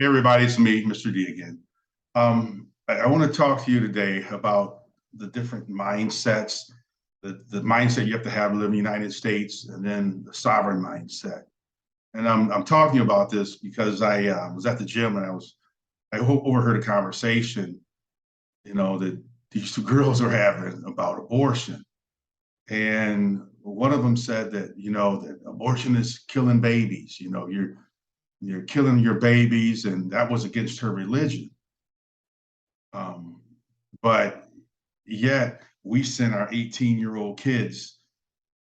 Hey everybody, it's me, Mr. D again. I want to talk to you today about the different mindsets, the mindset you have to have to live in the United States, and then the sovereign mindset. And I'm talking about this because I was at the gym and I overheard a conversation, that these two girls were having about abortion. And one of them said that, that abortion is killing babies. You're killing your babies, and that was against her religion. But yet we send our 18-year-old kids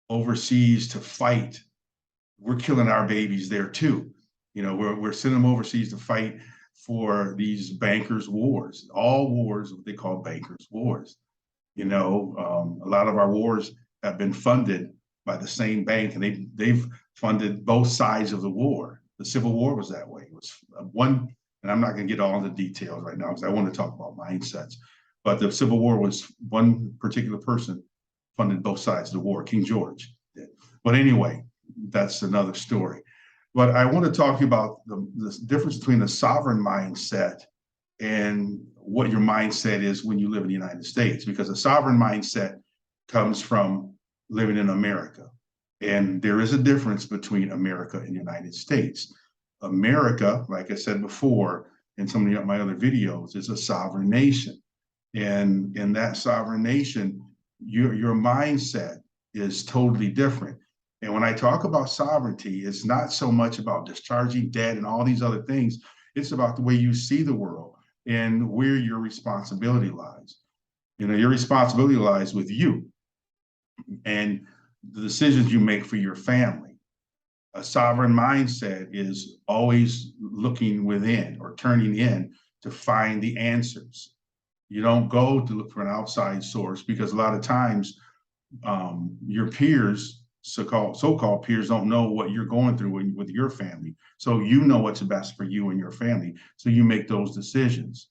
overseas to fight. We're killing our babies there too. We're sending them overseas to fight for these bankers' wars. All wars, what they call bankers' wars. A lot of our wars have been funded by the same bank, and they've funded both sides of the war. The Civil War was that way. It was one, and I'm not going to get all into details right now because I want to talk about mindsets. But the Civil War was one particular person funded both sides of the war. King George did. But anyway, that's another story. But I want to talk to you about the difference between the sovereign mindset and what your mindset is when you live in the United States, because a sovereign mindset comes from living in America. And there is a difference between America and the United States. America, like I said before in some of my other videos, is a sovereign nation. And in that sovereign nation, your mindset is totally different. And when I talk about sovereignty, it's not so much about discharging debt and all these other things. It's about the way you see the world and where your responsibility lies. Your responsibility lies with you and the decisions you make for your family. A sovereign mindset is always looking within or turning in to find the answers. You don't go to look for an outside source because a lot of times your peers, so-called peers, don't know what you're going through with your family. So you know what's best for you and your family. So you make those decisions.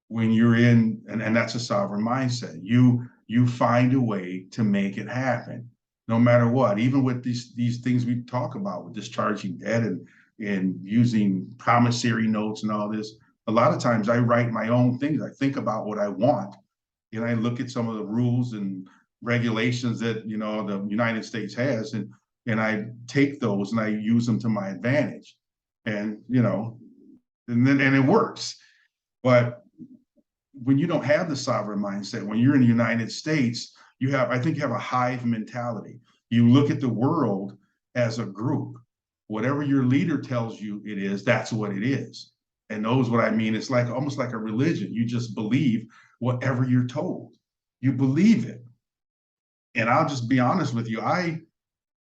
When you're in, and that's a sovereign mindset. You find a way to make it happen, no matter what. Even with these things we talk about, with discharging debt and using promissory notes and all this. A lot of times I write my own things. I think about what I want, and I look at some of the rules and regulations that the United States has, and I take those and I use them to my advantage, and and it works. But when you don't have the sovereign mindset, when you're in the United States, I think you have a hive mentality. You look at the world as a group. Whatever your leader tells you it is, that's what it is. And knows what I mean. It's like almost like a religion. You just believe whatever you're told. You believe it. And I'll just be honest with you. A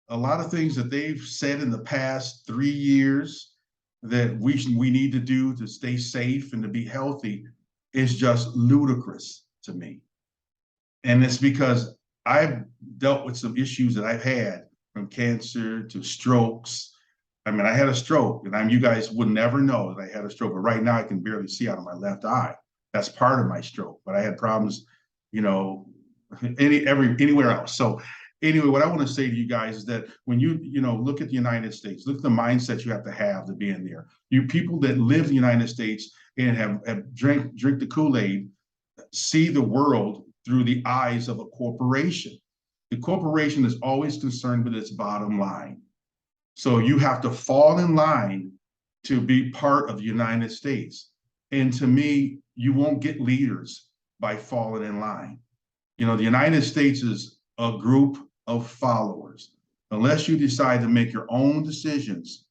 lot of things that they've said in the past 3 years that we need to do to stay safe and to be healthy is just ludicrous to me. And it's because I've dealt with some issues that I've had, from cancer to strokes. I mean, I had a stroke, and you guys would never know that I had a stroke, but right now I can barely see out of my left eye. That's part of my stroke, but I had problems, anywhere else. So anyway, what I want to say to you guys is that when you look at the United States, look at the mindset you have to be in there. You people that live in the United States and have drink the Kool-Aid, see the world through the eyes of a corporation. The corporation is always concerned with its bottom line. So you have to fall in line to be part of the United States. And to me, you won't get leaders by falling in line. The United States is a group of followers. Unless you decide to make your own decisions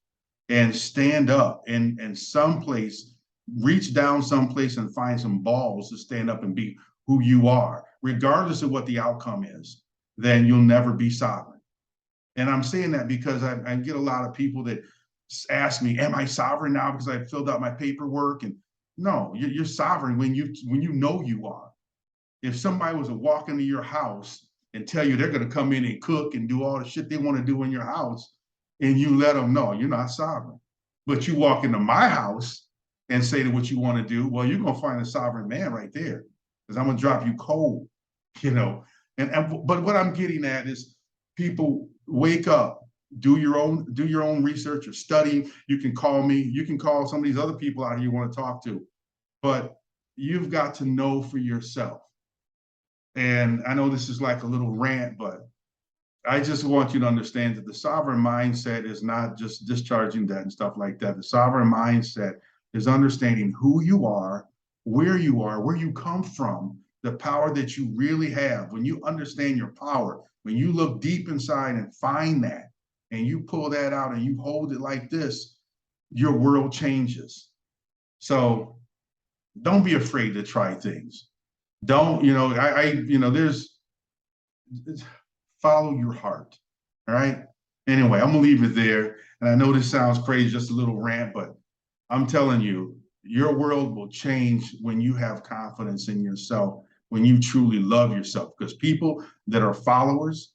and stand up and someplace, reach down someplace and find some balls to stand up and be who you are, regardless of what the outcome is, then you'll never be sovereign. And I'm saying that because I get a lot of people that ask me, am I sovereign now because I filled out my paperwork? And no, you're sovereign when you know you are. If somebody was to walk into your house and tell you they're going to come in and cook and do all the shit they want to do in your house, and you let them know, you're not sovereign. But you walk into my house and say to what you want to do, well, you're going to find a sovereign man right there, because I'm going to drop you cold, But what I'm getting at is people wake up do your own research or study. You can call me. You can call some of these other people out here you want to talk to, but you've got to know for yourself. And I know this is like a little rant, but I just want you to understand that the sovereign mindset is not just discharging debt and stuff like that. The sovereign mindset is understanding who you are, where you come from, the power that you really have. When you understand your power, when you look deep inside and find that, and you pull that out and you hold it like this, your world changes. So don't be afraid to try things. Don't, there's follow your heart. All right. Anyway, I'm gonna leave it there. And I know this sounds crazy, just a little rant, but I'm telling you, your world will change when you have confidence in yourself, when you truly love yourself. Because people that are followers,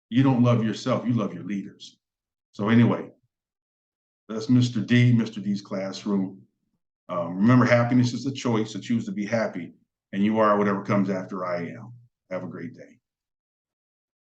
you don't love yourself, you love your leaders. So anyway, that's Mr. D, Mr. D's classroom. Remember, happiness is a choice to choose to be happy, and you are whatever comes after I am. Have a great day.